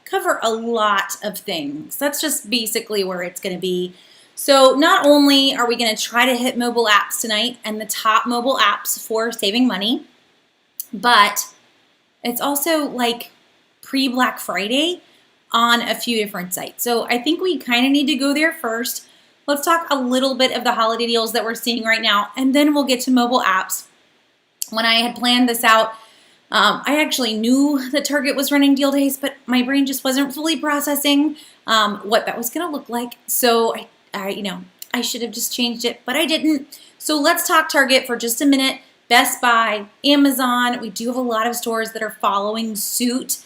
cover a lot of things. That's just basically where it's going to be. So not only are we going to try to hit mobile apps tonight and the top mobile apps for saving money, but it's also like pre-Black Friday on a few different sites. So I think we kind of need to go there first. Let's talk a little bit of the holiday deals that we're seeing right now, and then we'll get to mobile apps. When I had planned this out, I actually knew that Target was running deal days, but my brain just wasn't fully processing what that was going to look like. So I should have just changed it, but I didn't. So let's talk Target for just a minute. Best Buy, Amazon. We do have a lot of stores that are following suit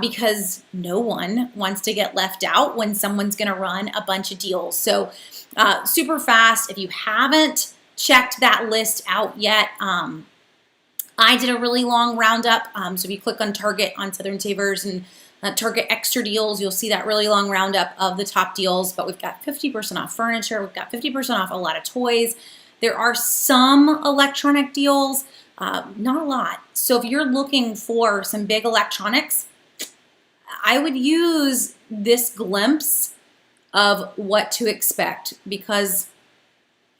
because no one wants to get left out when someone's going to run a bunch of deals. So super fast. If you haven't checked that list out yet, I did a really long roundup. So if you click on Target on Southern Savers and Target Extra Deals, you'll see that really long roundup of the top deals. But we've got 50% off furniture. We've got 50% off a lot of toys. There are some electronic deals, not a lot. So if you're looking for some big electronics, I would use this glimpse of what to expect, because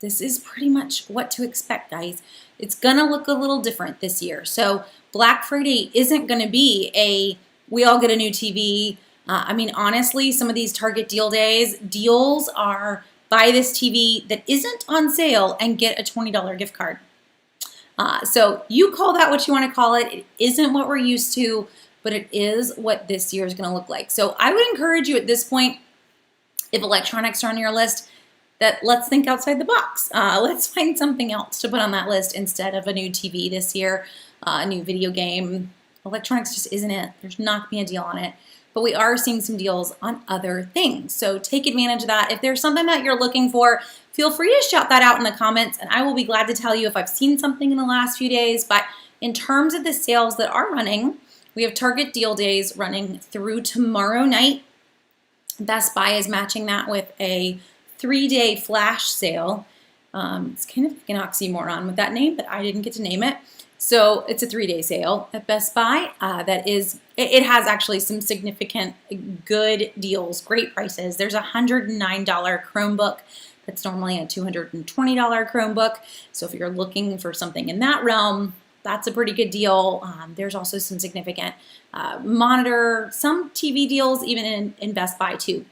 this is pretty much what to expect, guys. It's going to look a little different this year. So Black Friday isn't going to be we all get a new TV. Honestly, some of these Target deal days, deals are buy this TV that isn't on sale and get a $20 gift card. So you call that what you want to call it. It isn't what we're used to, but it is what this year is going to look like. So I would encourage you at this point, if electronics are on your list, that let's think outside the box. Let's find something else to put on that list instead of a new TV this year, a new video game. Electronics just isn't it. There's not going to be a deal on it. But we are seeing some deals on other things. So take advantage of that. If there's something that you're looking for, feel free to shout that out in the comments, and I will be glad to tell you if I've seen something in the last few days. But in terms of the sales that are running, we have Target deal days running through tomorrow night. Best Buy is matching that with a 3-day flash sale. It's kind of like an oxymoron with that name, but I didn't get to name it. So it's a 3-day sale at Best Buy. It has actually some significant good deals, great prices. There's a $109 Chromebook that's normally a $220 Chromebook. So if you're looking for something in that realm, that's a pretty good deal. There's also some significant monitor, some TV deals even in Best Buy too.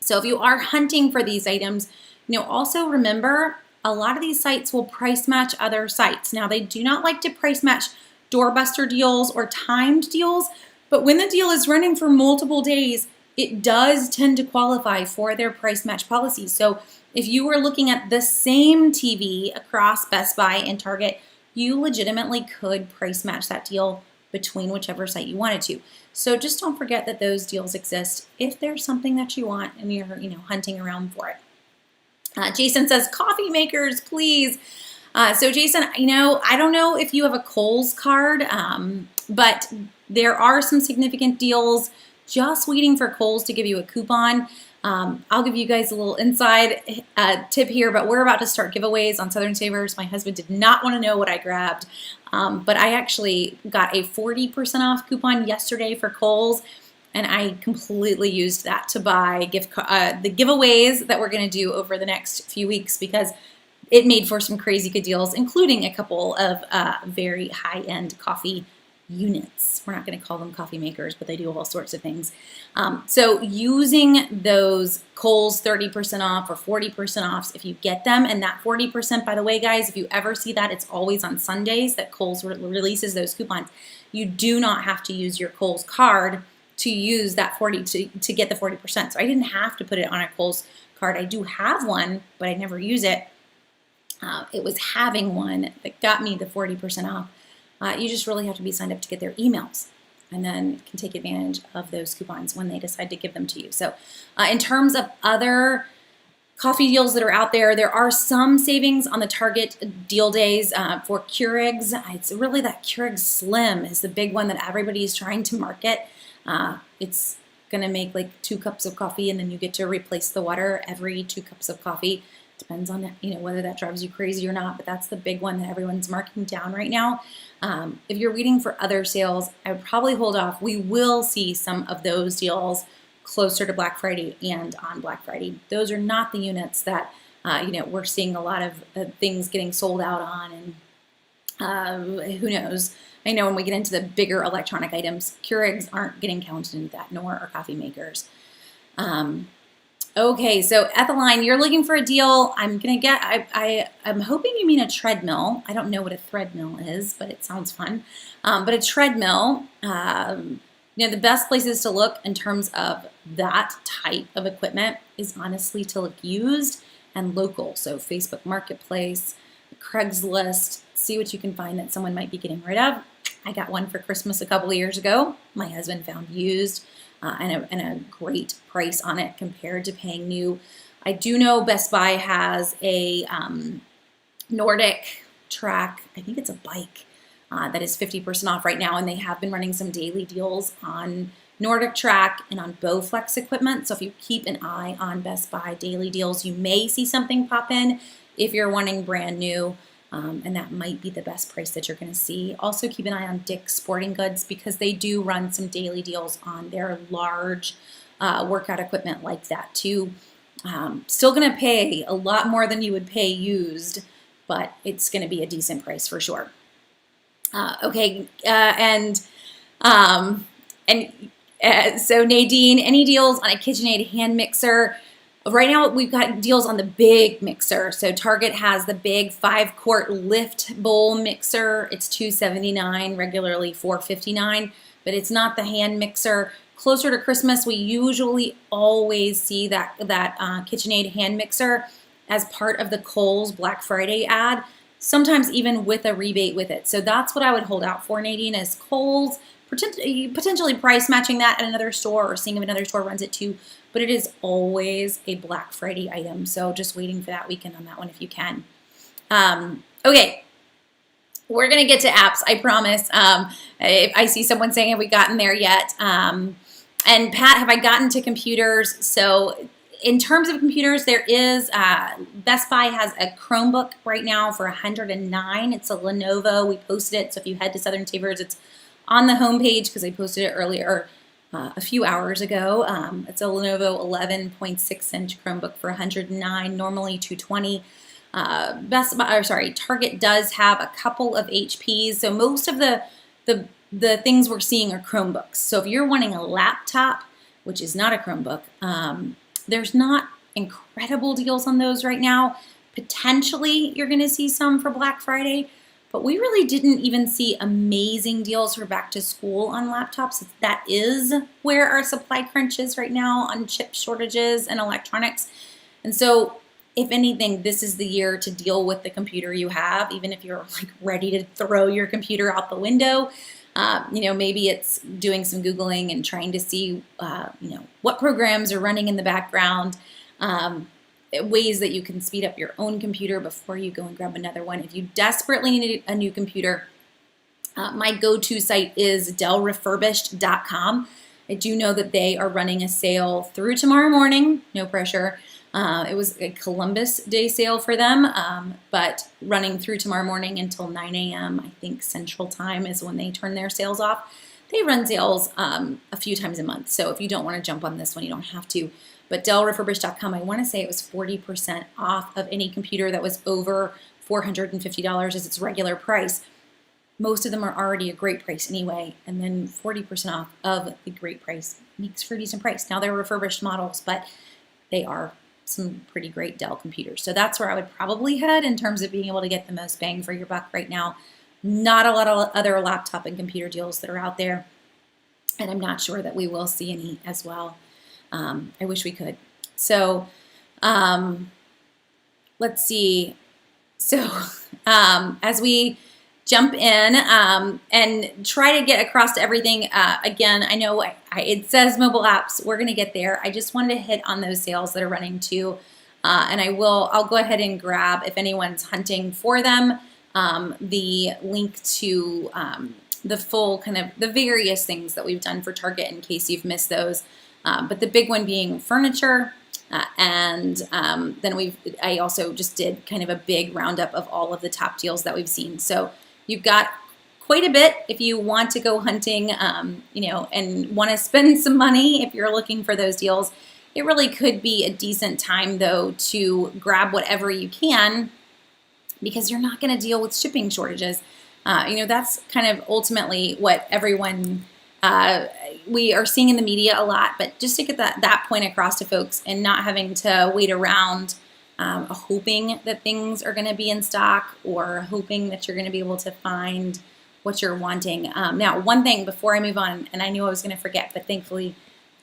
So if you are hunting for these items, also remember, a lot of these sites will price match other sites. Now, they do not like to price match doorbuster deals or timed deals, but when the deal is running for multiple days, it does tend to qualify for their price match policy. So if you were looking at the same TV across Best Buy and Target, you legitimately could price match that deal between whichever site you wanted to. So just don't forget that those deals exist if there's something that you want and you're hunting around for it. Jason says, coffee makers, please. So Jason, I don't know if you have a Kohl's card, but there are some significant deals just waiting for Kohl's to give you a coupon. I'll give you guys a little inside tip here, but we're about to start giveaways on Southern Savers. My husband did not want to know what I grabbed, but I actually got a 40% off coupon yesterday for Kohl's. And I completely used that to buy the giveaways that we're going to do over the next few weeks, because it made for some crazy good deals, including a couple of very high-end coffee units. We're not going to call them coffee makers, but they do all sorts of things. So using those Kohl's 30% off or 40% offs, if you get them, and that 40%, by the way, guys, if you ever see that, it's always on Sundays that Kohl's releases those coupons. You do not have to use your Kohl's card to use that 40 to get the 40%. So I didn't have to put it on a Kohl's card. I do have one, but I never use it. It was having one that got me the 40% off. You just really have to be signed up to get their emails, and then can take advantage of those coupons when they decide to give them to you. So in terms of other coffee deals that are out there, there are some savings on the Target deal days for Keurigs. It's really that Keurig Slim is the big one that everybody's trying to market. It's going to make like 2 cups of coffee, and then you get to replace the water every 2 cups of coffee. It's Depends on, whether that drives you crazy or not, but that's the big one that everyone's marking down right now. If you're waiting for other sales, I would probably hold off. We will see some of those deals closer to Black Friday and on Black Friday. Those are not the units that, we're seeing a lot of things getting sold out on, and who knows. I know when we get into the bigger electronic items, Keurigs aren't getting counted into that, nor are coffee makers. Okay, so Ethylene, you're looking for a deal. I'm hoping you mean a treadmill. I don't know what a threadmill is, but it sounds fun. But a treadmill, the best places to look in terms of that type of equipment is honestly to look used and local. So Facebook Marketplace, Craigslist, see what you can find that someone might be getting rid of. I got one for Christmas a couple of years ago. My husband found used and a great price on it compared to paying new. I do know Best Buy has a Nordic Track, I think it's a bike, that is 50% off right now, and they have been running some daily deals on Nordic Track and on Bowflex equipment. So if you keep an eye on Best Buy daily deals, you may see something pop in if you're wanting brand new, and that might be the best price that you're going to see. Also keep an eye on Dick's Sporting Goods because they do run some daily deals on their large workout equipment like that too. Still going to pay a lot more than you would pay used, but it's going to be a decent price for sure. So Nadine, any deals on a KitchenAid hand mixer? Right now we've got deals on the big mixer. So Target has the big 5-quart lift bowl mixer. It's $279, regularly $459, but it's not the hand mixer. Closer to Christmas, we usually always see that KitchenAid hand mixer as part of the Kohl's Black Friday ad, sometimes even with a rebate with it. So that's what I would hold out for, Nadine, is Kohl's, potentially price matching that at another store or seeing if another store runs it too, but it is always a Black Friday item. So just waiting for that weekend on that one if you can. Okay, we're going to get to apps, I promise. If I see someone saying, have we gotten there yet? And Pat, have I gotten to computers? So in terms of computers, there is, Best Buy has a Chromebook right now for $109. It's a Lenovo. We posted it, so if you head to Southern Savers, it's on the homepage because I posted it earlier, a few hours ago. It's a Lenovo 11.6-inch Chromebook for $109, normally $220. Target does have a couple of HPs, so most of the things we're seeing are Chromebooks. So if you're wanting a laptop, which is not a Chromebook, there's not incredible deals on those right now. Potentially, you're going to see some for Black Friday, but we really didn't even see amazing deals for back to school on laptops. That is where our supply crunch is right now on chip shortages and electronics. And so if anything, this is the year to deal with the computer you have, even if you're like ready to throw your computer out the window. Maybe it's doing some Googling and trying to see, what programs are running in the background, ways that you can speed up your own computer before you go and grab another one. If you desperately need a new computer, my go-to site is DellRefurbished.com. I do know that they are running a sale through tomorrow morning, no pressure. It was a Columbus Day sale for them, but running through tomorrow morning until 9 a.m., I think Central Time is when they turn their sales off. They run sales a few times a month, so if you don't want to jump on this one, you don't have to. But DellRefurbished.com, I want to say it was 40% off of any computer that was over $450 as its regular price. Most of them are already a great price anyway, and then 40% off of the great price makes for a decent price. Now they're refurbished models, but they are some pretty great Dell computers. So that's where I would probably head in terms of being able to get the most bang for your buck right now. Not a lot of other laptop and computer deals that are out there, and I'm not sure that we will see any as well. I wish we could. So let's see. So as we jump in and try to get across to everything, again, I know it says mobile apps. We're going to get there. I just wanted to hit on those sales that are running too. And I'll go ahead and grab, if anyone's hunting for them, the link to the full kind of the various things that we've done for Target in case you've missed those. But the big one being furniture. Then I also just did kind of a big roundup of all of the top deals that we've seen. So you've got quite a bit if you want to go hunting, and want to spend some money if you're looking for those deals. It really could be a decent time, though, to grab whatever you can, because you're not going to deal with shipping shortages. That's kind of ultimately what everyone we are seeing in the media a lot, but just to get that point across to folks and not having to wait around hoping that things are going to be in stock or hoping that you're going to be able to find what you're wanting. Now, one thing before I move on, and I knew I was going to forget, but thankfully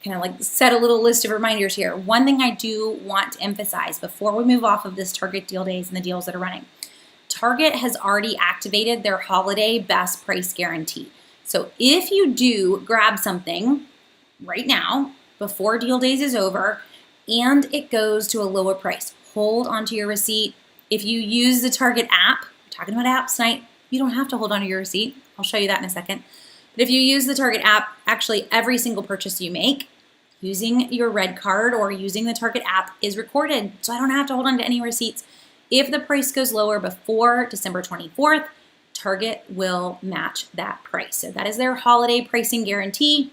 kind of like set a little list of reminders here. One thing I do want to emphasize before we move off of this Target deal days and the deals that are running, Target has already activated their holiday best price guarantee. So if you do grab something right now before deal days is over and it goes to a lower price, hold onto your receipt. If you use the Target app, we're talking about apps tonight, you don't have to hold onto your receipt. I'll show you that in a second. But if you use the Target app, actually every single purchase you make using your red card or using the Target app is recorded. So I don't have to hold on to any receipts. If the price goes lower before December 24th, Target will match that price. So that is their holiday pricing guarantee.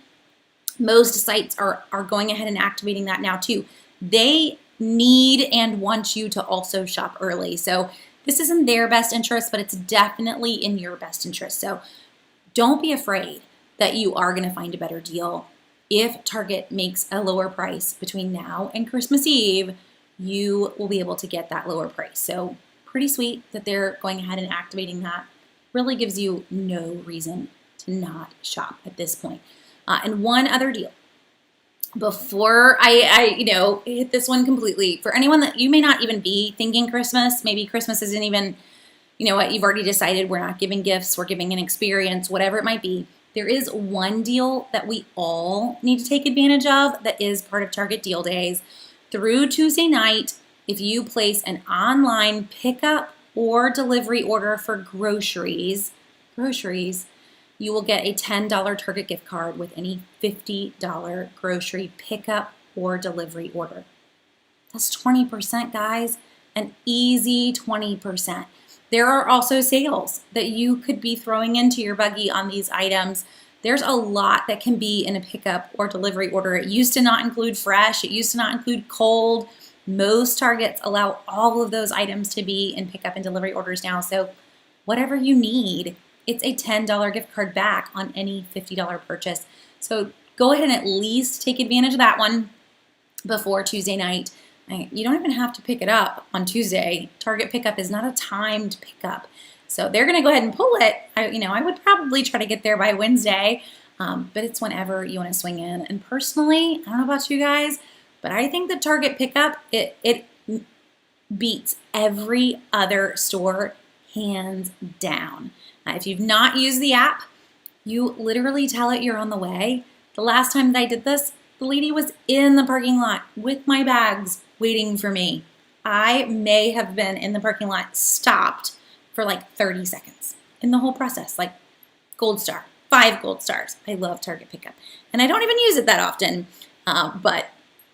Most sites are going ahead and activating that now too. They need and want you to also shop early. So this is in their best interest, but it's definitely in your best interest. So don't be afraid that you are going to find a better deal. If Target makes a lower price between now and Christmas Eve, you will be able to get that lower price. So pretty sweet that they're going ahead and activating that. Really gives you no reason to not shop at this point. And one other deal before I hit this one completely, for anyone that you may not even be thinking Christmas, maybe Christmas isn't even, you've already decided we're not giving gifts, we're giving an experience, whatever it might be. There is one deal that we all need to take advantage of that is part of Target Deal Days. Through Tuesday night, if you place an online pickup or delivery order for groceries, you will get a $10 Target gift card with any $50 grocery pickup or delivery order. That's 20%, guys, an easy 20%. There are also sales that you could be throwing into your buggy on these items. There's a lot that can be in a pickup or delivery order. It used to not include fresh. It used to not include cold. Most Targets allow all of those items to be in pickup and delivery orders now. So whatever you need, it's a $10 gift card back on any $50 purchase. So go ahead and at least take advantage of that one before Tuesday night. You don't even have to pick it up on Tuesday. Target pickup is not a timed pickup. So they're going to go ahead and pull it. I would probably try to get there by Wednesday, but it's whenever you want to swing in. And personally, I don't know about you guys, but I think the Target pickup, it beats every other store hands down. If you've not used the app, you literally tell it you're on the way. The last time that I did this, the lady was in the parking lot with my bags waiting for me. I may have been in the parking lot stopped for like 30 seconds in the whole process, like gold star, 5 gold stars. I love Target pickup. And I don't even use it that often, but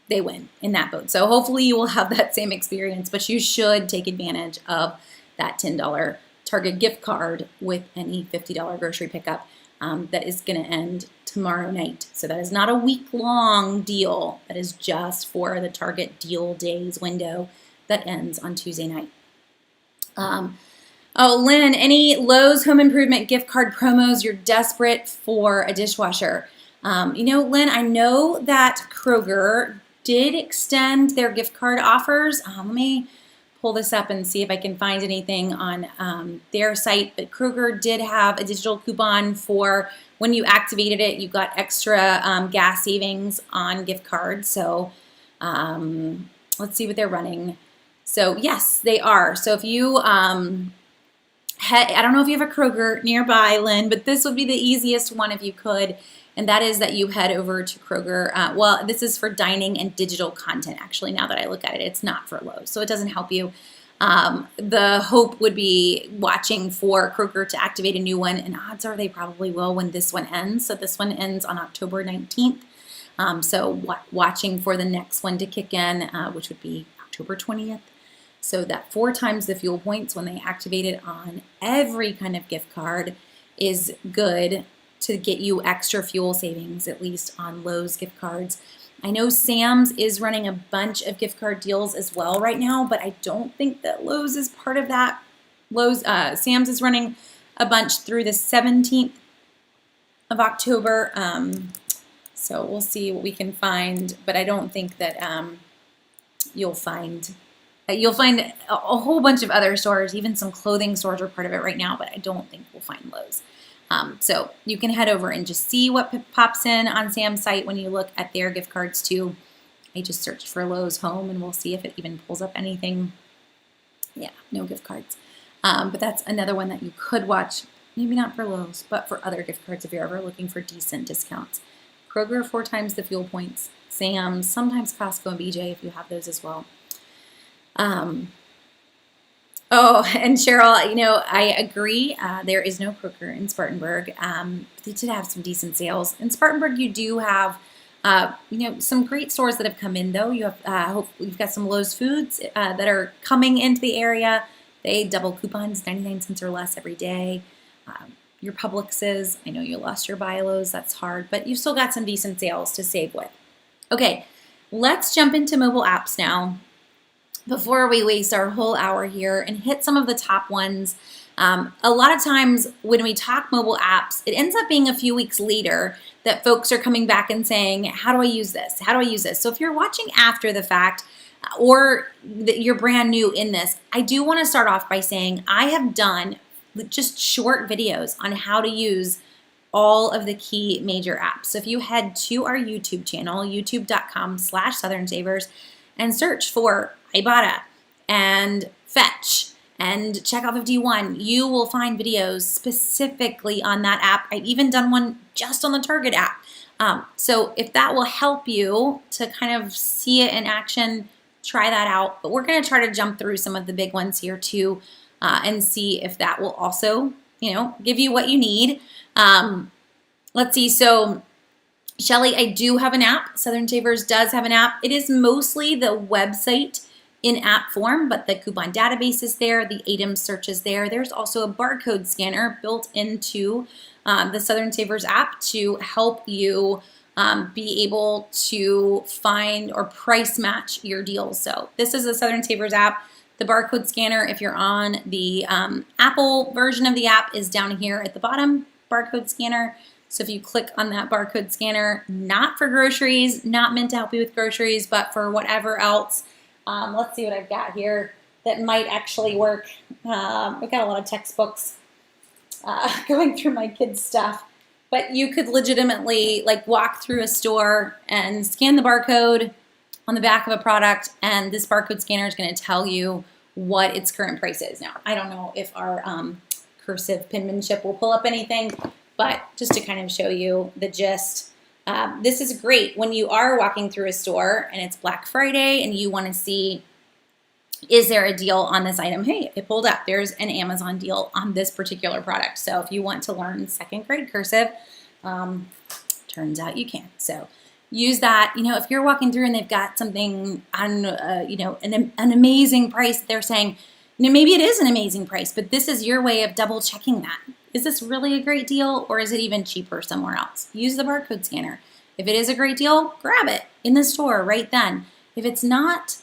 they win in that boat. So hopefully you will have that same experience, but you should take advantage of that $10 Target gift card with any $50 grocery pickup that is going to end tomorrow night. So that is not a week-long deal. That is just for the Target Deal Days window that ends on Tuesday night. Lynn, any Lowe's home improvement gift card promos you're desperate for a dishwasher? Lynn, I know that Kroger did extend their gift card offers. Let me pull this up and see if I can find anything on their site. But Kroger did have a digital coupon for when you activated it, you got extra gas savings on gift cards. So let's see what they're running. So yes, they are. So if you I don't know if you have a Kroger nearby, Lynn, but this would be the easiest one if you could. And that is that you head over to Kroger. This is for dining and digital content, actually, now that I look at it. It's not for Lowe's, so it doesn't help you. The hope would be watching for Kroger to activate a new one, and odds are they probably will when this one ends. So this one ends on October 19th. So watching for the next one to kick in, which would be October 20th. So that 4 times the fuel points when they activate it on every kind of gift card is good to get you extra fuel savings, at least on Lowe's gift cards. I know Sam's is running a bunch of gift card deals as well right now, but I don't think that Lowe's is part of that. Sam's is running a bunch through the 17th of October. So we'll see what we can find, but I don't think that you'll find a whole bunch of other stores, even some clothing stores are part of it right now, but I don't think we'll find Lowe's. So you can head over and just see what pops in on Sam's site when you look at their gift cards too. I just searched for Lowe's Home and we'll see if it even pulls up anything. Yeah, no gift cards. But that's another one that you could watch, maybe not for Lowe's, but for other gift cards if you're ever looking for decent discounts. Kroger, 4 times the fuel points. Sam's, sometimes Costco and BJ if you have those as well. Oh, and Cheryl, I agree. There is no Kroger in Spartanburg. They did have some decent sales. In Spartanburg, you do have, some great stores that have come in, though. You have, you've got some Lowe's Foods that are coming into the area. They double coupons, 99 cents or less every day. Your Publix's, I know you lost your Buy Lowe's, that's hard, but you've still got some decent sales to save with. Okay, let's jump into mobile apps now, before we waste our whole hour here and hit some of the top ones. A lot of times when we talk mobile apps, it ends up being a few weeks later that folks are coming back and saying, how do I use this? How do I use this? So if you're watching after the fact or you're brand new in this, I do want to start off by saying I have done just short videos on how to use all of the key major apps. So if you head to our YouTube channel, youtube.com/Southern Savers, and search for Ibotta and Fetch and Checkout 51, you will find videos specifically on that app. I've even done one just on the Target app. So if that will help you to kind of see it in action, try that out. But we're going to try to jump through some of the big ones here too and see if that will also, give you what you need. Let's see. So Shelly, I do have an app. Southern Savers does have an app. It is mostly the website in app form, but the coupon database is there. The item search is there. There's also a barcode scanner built into the Southern Savers app to help you be able to find or price match your deals. So this is the Southern Savers app. The barcode scanner, if you're on the Apple version of the app, is down here at the bottom, barcode scanner. So if you click on that barcode scanner, not for groceries, not meant to help you with groceries, but for whatever else. Let's see what I've got here that might actually work. I've got a lot of textbooks going through my kids' stuff. But you could legitimately walk through a store and scan the barcode on the back of a product, and this barcode scanner is going to tell you what its current price is. Now, I don't know if our cursive penmanship will pull up anything, but just to kind of show you the gist, this is great when you are walking through a store and it's Black Friday and you want to see, is there a deal on this item? Hey, it pulled up. There's an Amazon deal on this particular product. So if you want to learn 2nd grade cursive, turns out you can. So use that. If you're walking through and they've got something on, an amazing price, they're saying, maybe it is an amazing price, but this is your way of double checking that. Is this really a great deal or is it even cheaper somewhere else? Use the barcode scanner. If it is a great deal, grab it in the store right then. If it's not,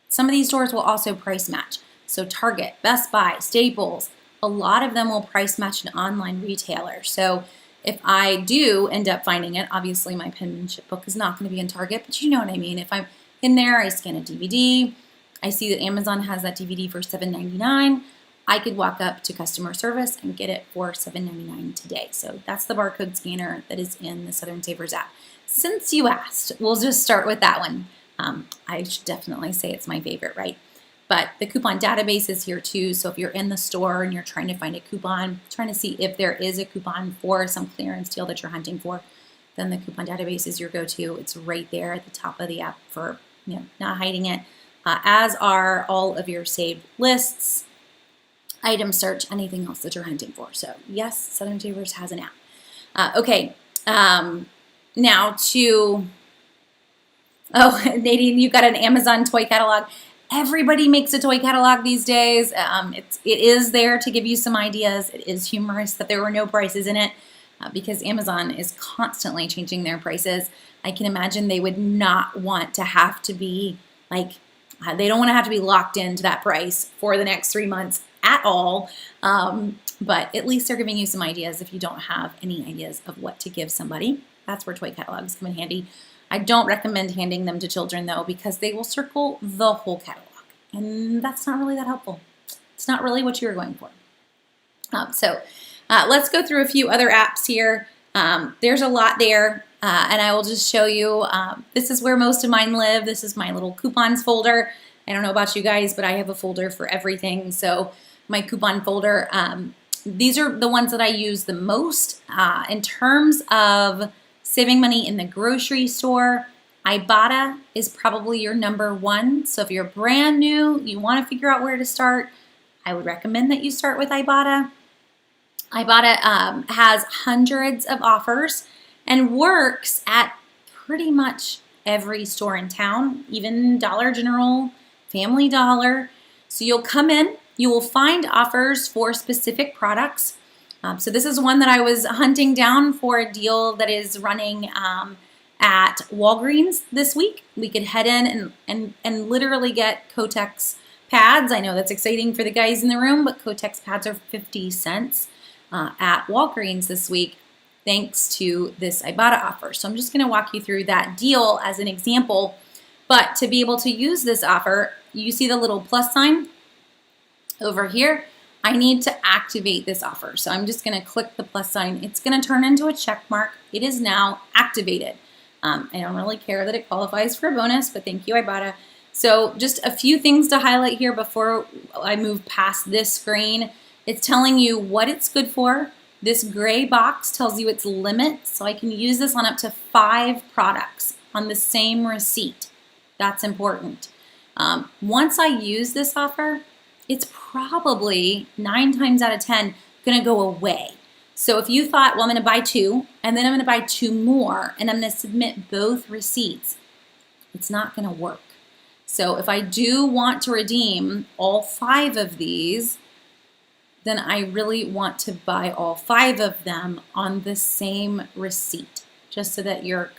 some of these stores will also price match. So Target, Best Buy, Staples, a lot of them will price match an online retailer. So if I do end up finding it, obviously my penmanship book is not going to be in Target, but you know what I mean. If I'm in there, I scan a DVD, I see that Amazon has that DVD for $7.99. I could walk up to customer service and get it for $7.99 today. So that's the barcode scanner that is in the Southern Savers app. Since you asked, we'll just start with that one. I should definitely say it's my favorite, right? But the coupon database is here too. So if you're in the store and you're trying to find a coupon, trying to see if there is a coupon for some clearance deal that you're hunting for, then the coupon database is your go-to. It's right there at the top of the app for not hiding it, as are all of your saved lists, item search, anything else that you're hunting for. So yes, Southern Savers has an app. Okay. Now oh, Nadine, you got an Amazon toy catalog. Everybody makes a toy catalog these days. It is there to give you some ideas. It is humorous that there were no prices in it because Amazon is constantly changing their prices. I can imagine they would not want to have to be they don't want to have to be locked into that price for the next 3 months at all. But at least they're giving you some ideas if you don't have any ideas of what to give somebody. That's where toy catalogs come in handy. I don't recommend handing them to children though, because they will circle the whole catalog, and that's not really that helpful. It's not really what you're going for. Let's go through a few other apps here. There's a lot there, and I will just show you. This is where most of mine live. This is my little coupons folder. I don't know about you guys, but I have a folder for everything. So my coupon folder, these are the ones that I use the most in terms of saving money in the grocery store. Ibotta is probably your number one. So if you're brand new, you want to figure out where to start, I would recommend that you start with Ibotta. Ibotta has hundreds of offers and works at pretty much every store in town, even Dollar General, Family Dollar. So you'll come in, you will find offers for specific products. So this is one that I was hunting down for a deal that is running at Walgreens this week. We could head in and literally get Kotex pads. I know that's exciting for the guys in the room, but Kotex pads are 50 cents at Walgreens this week thanks to this Ibotta offer. So I'm just going to walk you through that deal as an example. But to be able to use this offer, you see the little plus sign over here. I need to activate this offer. So I'm just going to click the plus sign. It's going to turn into a check mark. It is now activated. I don't really care that it qualifies for a bonus, but thank you, Ibotta. So just a few things to highlight here before I move past this screen. It's telling you what it's good for. This gray box tells you its limit. So I can use this on up to 5 products on the same receipt. That's important. Once I use this offer, it's probably 9 times out of 10 going to go away. So if you thought, well, I'm going to buy 2 and then I'm going to buy 2 more and I'm going to submit both receipts, it's not going to work. So if I do want to redeem all 5 of these, then I really want to buy all 5 of them on the same receipt, just so that you're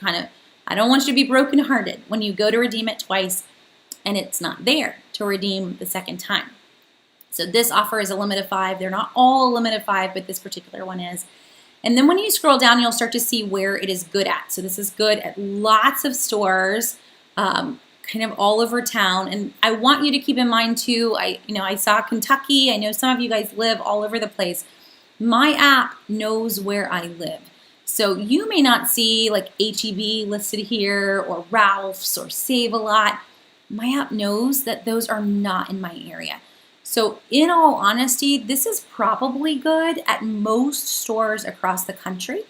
I don't want you to be brokenhearted when you go to redeem it twice and it's not there to redeem the second time. So this offer is a limit of 5. They're not all a limit of 5, but this particular one is. And then when you scroll down, you'll start to see where it is good at. So this is good at lots of stores, kind of all over town. And I want you to keep in mind too, I saw Kentucky. I know some of you guys live all over the place. My app knows where I live. So you may not see like H-E-B listed here or Ralph's or Save-A-Lot. My app knows that those are not in my area. So in all honesty, this is probably good at most stores across the country.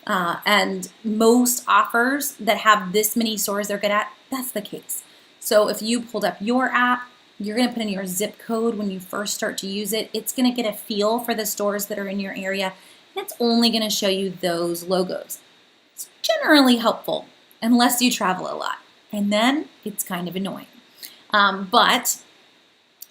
And most offers that have this many stores they're good at, that's the case. So if you pulled up your app, you're going to put in your zip code when you first start to use it. It's going to get a feel for the stores that are in your area. And it's only going to show you those logos. It's generally helpful unless you travel a lot. And then it's kind of annoying. But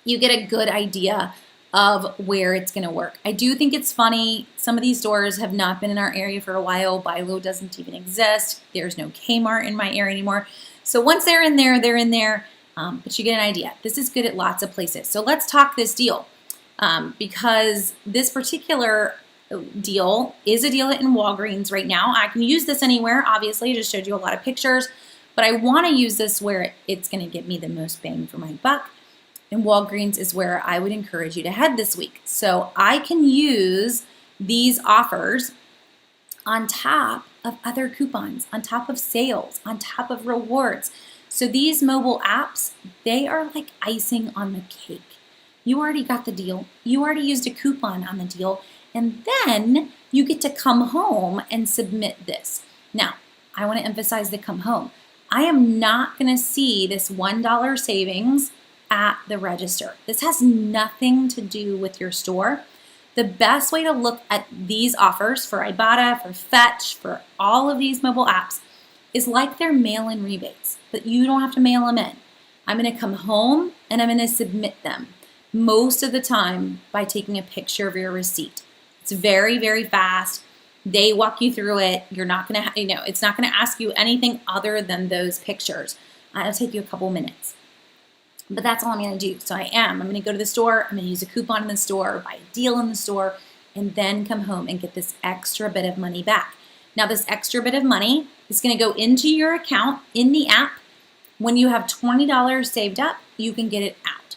you get a good idea of where it's going to work. I do think it's funny. Some of these stores have not been in our area for a while. BI-LO doesn't even exist. There's no Kmart in my area anymore. So once they're in there, they're in there. But you get an idea. This is good at lots of places. So let's talk this deal because this particular deal is a deal in Walgreens right now. I can use this anywhere. Obviously, I just showed you a lot of pictures. But I want to use this where it's going to get me the most bang for my buck. And Walgreens is where I would encourage you to head this week. So I can use these offers on top of other coupons, on top of sales, on top of rewards. So these mobile apps, they are like icing on the cake. You already got the deal. You already used a coupon on the deal. And then you get to come home and submit this. Now, I want to emphasize the come home. I am not going to see this $1 savings at the register. This has nothing to do with your store. The best way to look at these offers for Ibotta, for Fetch, for all of these mobile apps is like they're mail-in rebates, but you don't have to mail them in. I'm going to come home and I'm going to submit them most of the time by taking a picture of your receipt. It's very, very fast. They walk you through it. You're not going to, it's not going to ask you anything other than those pictures. It'll take you a couple minutes. But that's all I'm going to do. So I'm going to go to the store. I'm going to use a coupon in the store, buy a deal in the store, and then come home and get this extra bit of money back. Now, this extra bit of money is going to go into your account in the app. When you have $20 saved up, you can get it out.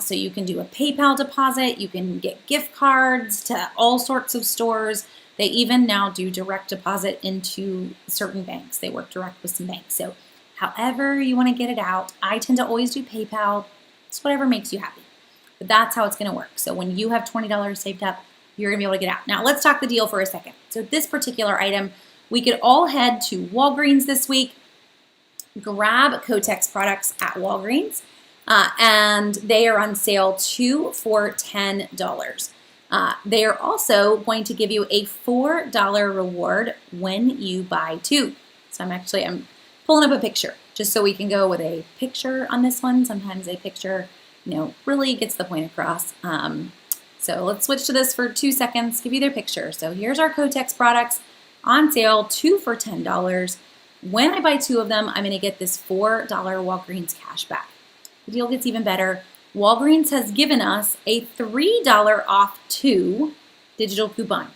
So you can do a PayPal deposit. You can get gift cards to all sorts of stores. They even now do direct deposit into certain banks. They work direct with some banks. So however you want to get it out, I tend to always do PayPal. It's whatever makes you happy. But that's how it's going to work. So when you have $20 saved up, you're going to be able to get out. Now let's talk the deal for a second. So this particular item, we could all head to Walgreens this week, grab Kotex products at Walgreens, and they are on sale 2 for $10. They are also going to give you a $4 reward when you buy 2. So I'm pulling up a picture just so we can go with a picture on this one. Sometimes a picture, really gets the point across. So let's switch to this for 2 seconds, give you their picture. So here's our Kotex products on sale, 2 for $10. When I buy 2 of them, I'm going to get this $4 Walgreens cash back. The deal gets even better. Walgreens has given us a $3 off 2 digital coupon.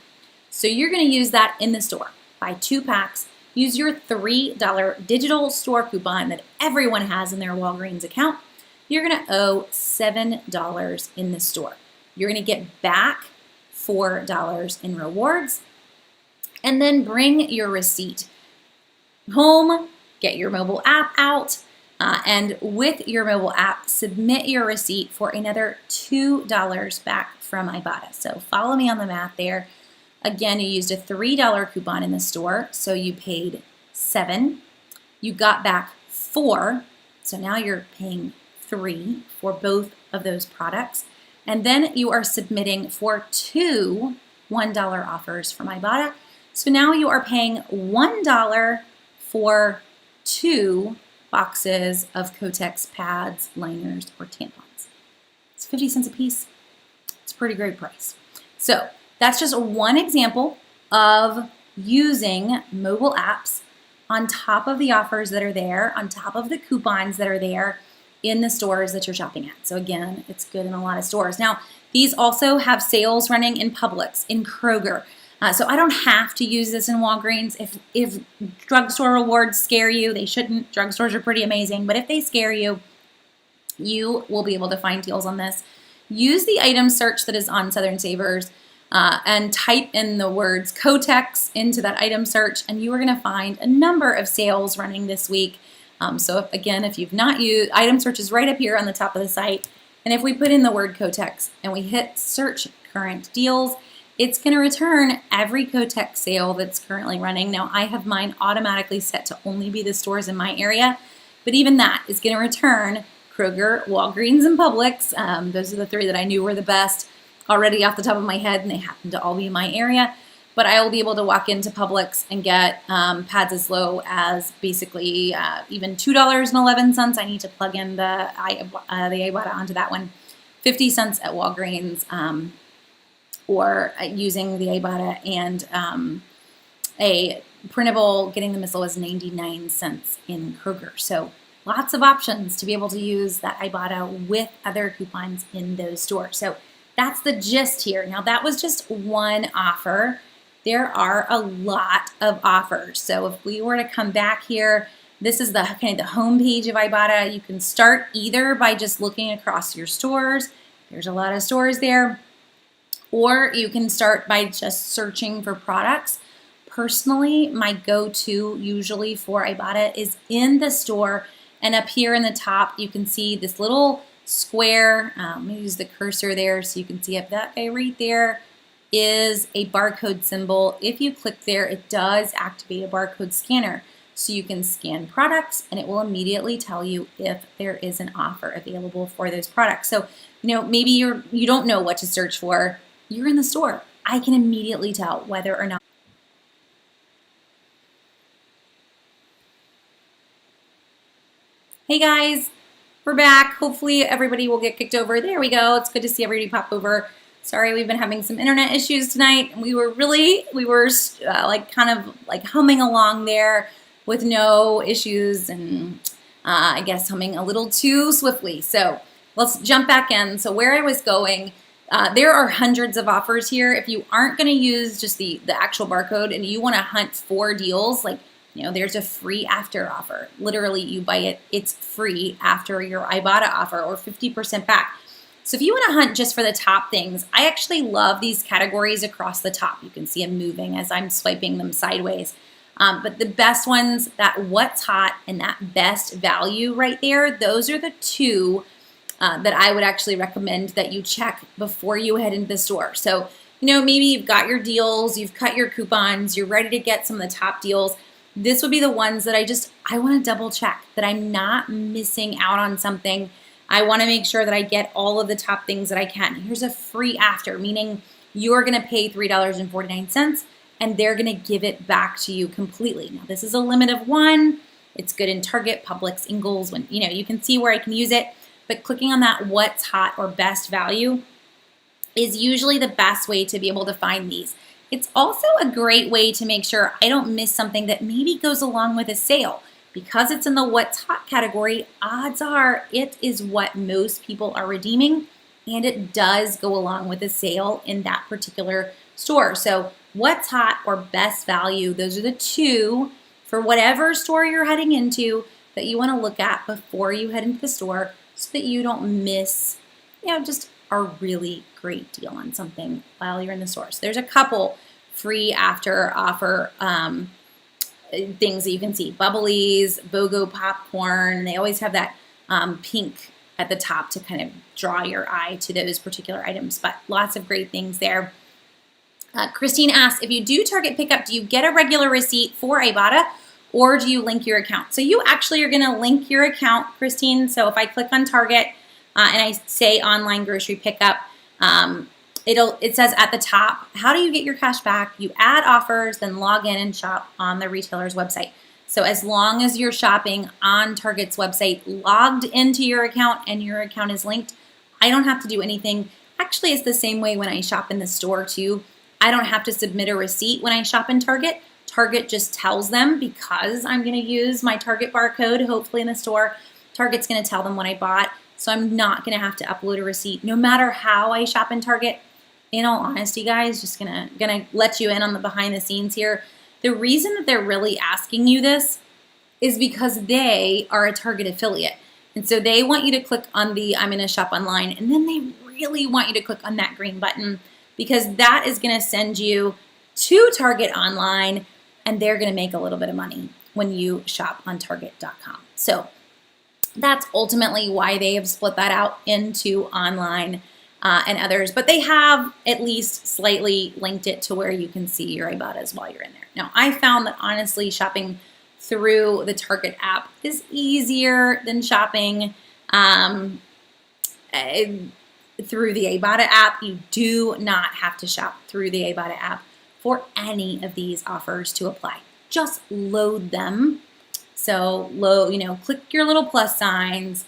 So you're going to use that in the store. Buy 2 packs. Use your $3 digital store coupon that everyone has in their Walgreens account. You're going to owe $7 in the store. You're going to get back $4 in rewards. And then bring your receipt home, get your mobile app out, and with your mobile app, submit your receipt for another $2 back from Ibotta. So follow me on the math there. Again, you used a $3 coupon in the store, so you paid $7. You got back $4, so now you're paying $3 for both of those products. And then you are submitting for 2 $1 offers from Ibotta. So now you are paying $1 for 2 boxes of Kotex pads, liners, or tampons. It's 50 cents a piece. It's a pretty great price. So that's just one example of using mobile apps on top of the offers that are there, on top of the coupons that are there in the stores that you're shopping at. So again, it's good in a lot of stores. Now, these also have sales running in Publix, in Kroger. So I don't have to use this in Walgreens. If drugstore rewards scare you, they shouldn't. Drugstores are pretty amazing, but if they scare you, you will be able to find deals on this. Use the item search that is on Southern Savers and type in the words Kotex into that item search, and you are going to find a number of sales running this week. So if you've not used, item search is right up here on the top of the site. And if we put in the word Kotex and we hit search current deals, it's going to return every Kotex sale that's currently running. Now, I have mine automatically set to only be the stores in my area, but even that is going to return Kroger, Walgreens, and Publix. Those are the 3 that I knew were the best already off the top of my head, and they happen to all be in my area. But I will be able to walk into Publix and get pads as low as basically even $2.11. I need to plug in the Ibotta onto that one. 50 cents at Walgreens, or using the Ibotta and a printable, getting them as low as 99 cents in Kroger. So lots of options to be able to use that Ibotta with other coupons in those stores. So that's the gist here. Now, that was just one offer. There are a lot of offers. So if we were to come back here, this is the kind of the home page of Ibotta. You can start either by just looking across your stores. There's a lot of stores there. Or you can start by just searching for products. Personally, my go-to usually for Ibotta is in the store, and up here in the top, you can see this little square. Let me use the cursor there so you can see up that guy right there is a barcode symbol. If you click there, it does activate a barcode scanner. So you can scan products and it will immediately tell you if there is an offer available for those products. So, maybe you don't know what to search for. you're in the store. I can immediately tell whether or not. Hey guys, we're back. Hopefully everybody will get kicked over. There we go. It's good to see everybody pop over. Sorry, we've been having some internet issues tonight. We were like kind of like humming along there with no issues, and I guess humming a little too swiftly. So let's jump back in. So where I was going, there are hundreds of offers here. If you aren't going to use just the actual barcode and you want to hunt for deals, like, there's a free after offer. Literally, you buy it, it's free after your Ibotta offer, or 50% back. So if you want to hunt just for the top things, I actually love these categories across the top. You can see them moving as I'm swiping them sideways. But the best ones, that what's hot and that best value right there, those are the two that I would actually recommend that you check before you head into the store. So, maybe you've got your deals, you've cut your coupons, you're ready to get some of the top deals. This would be the ones that I want to double check that I'm not missing out on something. I want to make sure that I get all of the top things that I can. Here's a free after, meaning you're going to pay $3.49 and they're going to give it back to you completely. Now, this is a limit of one. It's good in Target, Publix, Ingles, when, you can see where I can use it. But clicking on that what's hot or best value is usually the best way to be able to find these. It's also a great way to make sure I don't miss something that maybe goes along with a sale. Because it's in the what's hot category, odds are it is what most people are redeeming, and it does go along with a sale in that particular store. So what's hot or best value, those are the two for whatever store you're heading into that you want to look at before you head into the store, so that you don't miss, just a really great deal on something while you're in the store. So there's a couple free after offer things that you can see. Bubblies, BOGO popcorn. They always have that pink at the top to kind of draw your eye to those particular items, but lots of great things there. Christine asks, if you do Target pickup, do you get a regular receipt for Ibotta, or do you link your account? So you actually are going to link your account, Christine. So if I click on Target and I say online grocery pickup, it says at the top, how do you get your cash back? You add offers, then log in and shop on the retailer's website. So as long as you're shopping on Target's website, logged into your account, and your account is linked, I don't have to do anything. Actually, it's the same way when I shop in the store too. I don't have to submit a receipt when I shop in Target. Target just tells them, because I'm going to use my Target barcode, hopefully in the store, Target's going to tell them what I bought. So I'm not going to have to upload a receipt no matter how I shop in Target. In all honesty, guys, just gonna let you in on the behind the scenes here. The reason that they're really asking you this is because they are a Target affiliate. And so they want you to click on the I'm gonna shop online, and then they really want you to click on that green button, because that is gonna send you to Target online, and they're gonna make a little bit of money when you shop on Target.com. So that's ultimately why they have split that out into online and others, but they have at least slightly linked it to where you can see your Ibottas while you're in there. Now, I found that honestly shopping through the Target app is easier than shopping through the Ibotta app. You do not have to shop through the Ibotta app for any of these offers to apply. Just load them. So click your little plus signs,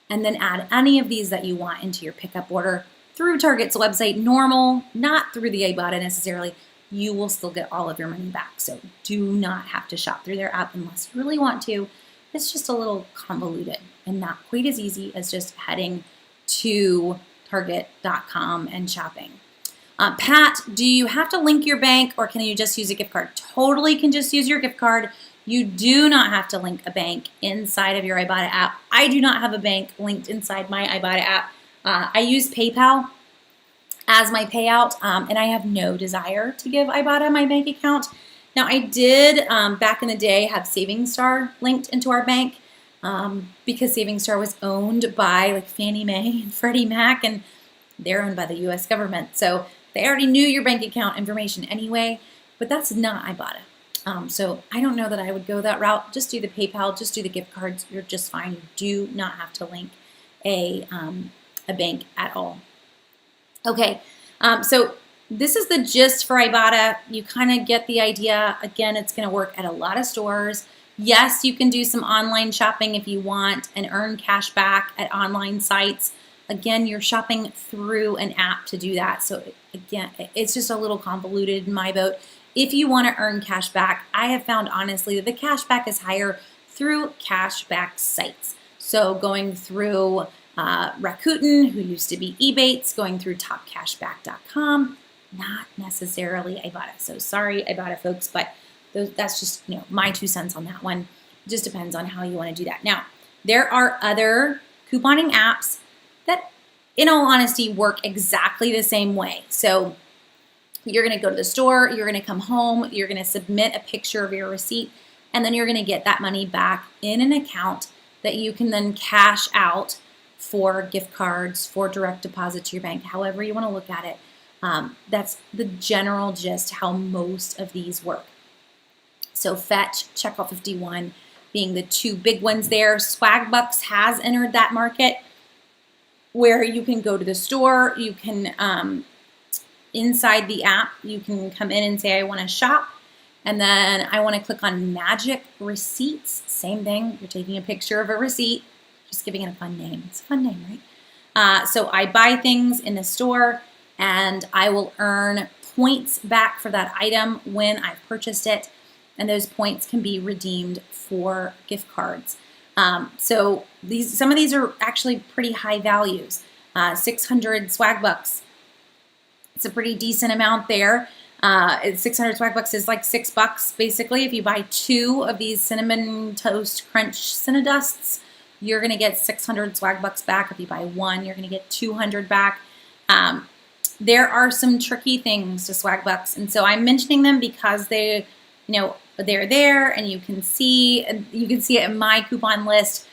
and then add any of these that you want into your pickup order through Target's website, normal, not through the Ibotta necessarily. You will still get all of your money back. So do not have to shop through their app unless you really want to. It's just a little convoluted and not quite as easy as just heading to Target.com and shopping. Pat, do you have to link your bank, or can you just use a gift card? Totally can just use your gift card. You do not have to link a bank inside of your Ibotta app. I do not have a bank linked inside my Ibotta app. I use PayPal as my payout, and I have no desire to give Ibotta my bank account. Now, I did, back in the day, have Savings Star linked into our bank because Savings Star was owned by like Fannie Mae and Freddie Mac, and they're owned by the U.S. government. So they already knew your bank account information anyway, but that's not Ibotta. So I don't know that I would go that route. Just do the PayPal, just do the gift cards. You're just fine. You do not have to link a bank at all. Okay, So this is the gist for Ibotta. You kind of get the idea. Again, it's going to work at a lot of stores. Yes, you can do some online shopping if you want and earn cash back at online sites. Again, you're shopping through an app to do that. So again, it's just a little convoluted in my boat. If you want to earn cash back, I have found honestly that the cash back is higher through cash back sites. So going through Rakuten, who used to be Ebates, going through topcashback.com, not necessarily Ibotta. So sorry, Ibotta folks, but that's just my 2 cents on that one. It just depends on how you want to do that. Now, there are other couponing apps that, in all honesty, work exactly the same way. So you're going to go to the store, you're going to come home, you're going to submit a picture of your receipt, and then you're going to get that money back in an account that you can then cash out for gift cards, for direct deposit to your bank, however you want to look at it. That's the general gist how most of these work. So Fetch, Checkout51 being the 2 big ones there. Swagbucks has entered that market where you can go to the store, you can, inside the app, you can come in and say, I want to shop, and then I want to click on Magic Receipts. Same thing, you're taking a picture of a receipt, just giving it a fun name. It's a fun name, right? So I buy things in the store, and I will earn points back for that item when I've purchased it, and those points can be redeemed for gift cards. So some of these are actually pretty high values. 600 Swagbucks. It's a pretty decent amount there. 600 Swagbucks is like $6 basically. If you buy 2 of these Cinnamon Toast Crunch Cinnadusts, you're going to get 600 Swagbucks back. If you buy 1, you're going to get 200 back. There are some tricky things to Swagbucks, and so I'm mentioning them because they're there, and you can see it in my coupon list.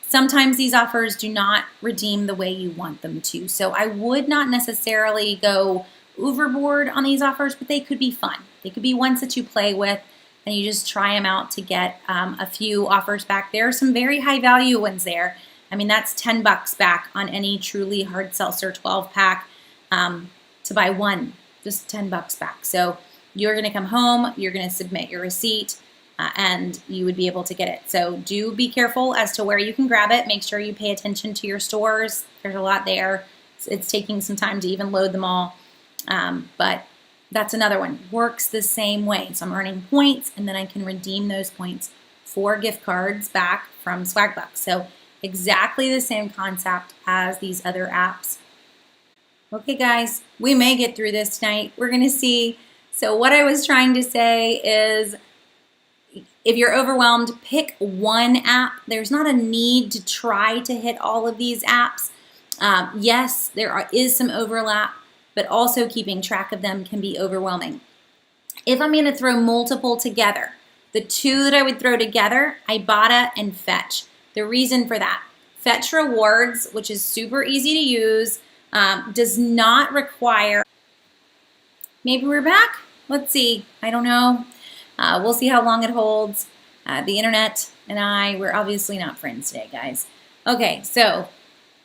Sometimes these offers do not redeem the way you want them to. So I would not necessarily go overboard on these offers, but they could be fun. They could be ones that you play with and you just try them out to get a few offers back. There are some very high value ones there. I mean, that's $10 back on any Truly Hard Seltzer 12-pack to buy 1, just $10 back. So you're going to come home, you're going to submit your receipt, and you would be able to get it. So do be careful as to where you can grab it. Make sure you pay attention to your stores. There's a lot there. It's taking some time to even load them all. But that's another one. Works the same way. So I'm earning points, and then I can redeem those points for gift cards back from Swagbucks. So exactly the same concept as these other apps. Okay, guys, we may get through this tonight. We're going to see. So what I was trying to say is, if you're overwhelmed, pick one app. There's not a need to try to hit all of these apps. Yes, there is some overlap, but also keeping track of them can be overwhelming. If I'm going to throw multiple together, the 2 that I would throw together, Ibotta and Fetch. The reason for that, Fetch Rewards, which is super easy to use, does not require, maybe we're back? Let's see, I don't know. We'll see how long it holds. The internet and we're obviously not friends today, guys. Okay, so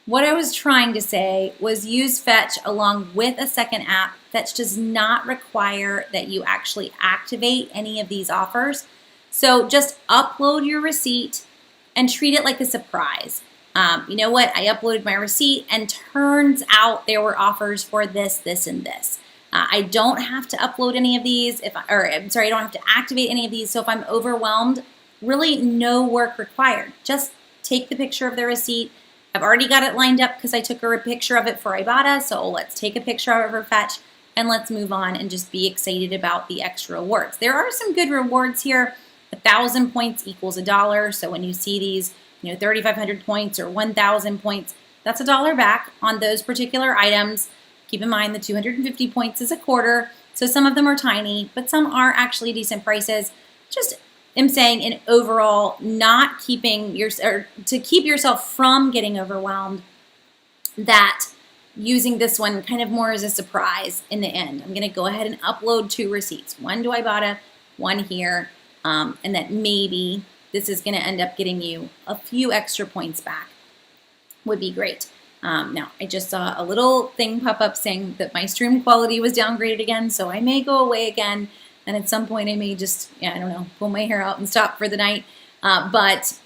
what I was trying to say was use Fetch along with a second app. Fetch does not require that you actually activate any of these offers. So just upload your receipt and treat it like a surprise. You know what? I uploaded my receipt and turns out there were offers for this, this, and this. I don't have to upload any of these, I don't have to activate any of these. So if I'm overwhelmed, really no work required. Just take the picture of the receipt. I've already got it lined up because I took a picture of it for Ibotta. So let's take a picture of it for Fetch and let's move on and just be excited about the extra rewards. There are some good rewards here. 1,000 points equals $1. So when you see these, 3,500 points or 1,000 points, that's $1 back on those particular items. Keep in mind the 250 points is a quarter, so some of them are tiny, but some are actually decent prices. Just am saying in overall, not keeping to keep yourself from getting overwhelmed, that using this one kind of more as a surprise in the end. I'm going to go ahead and upload 2 receipts, one to Ibotta, one here, and that maybe this is going to end up getting you a few extra points back. Would be great. Now, I just saw a little thing pop up saying that my stream quality was downgraded again, so I may go away again, and at some point I may just, I don't know, pull my hair out and stop for the night. But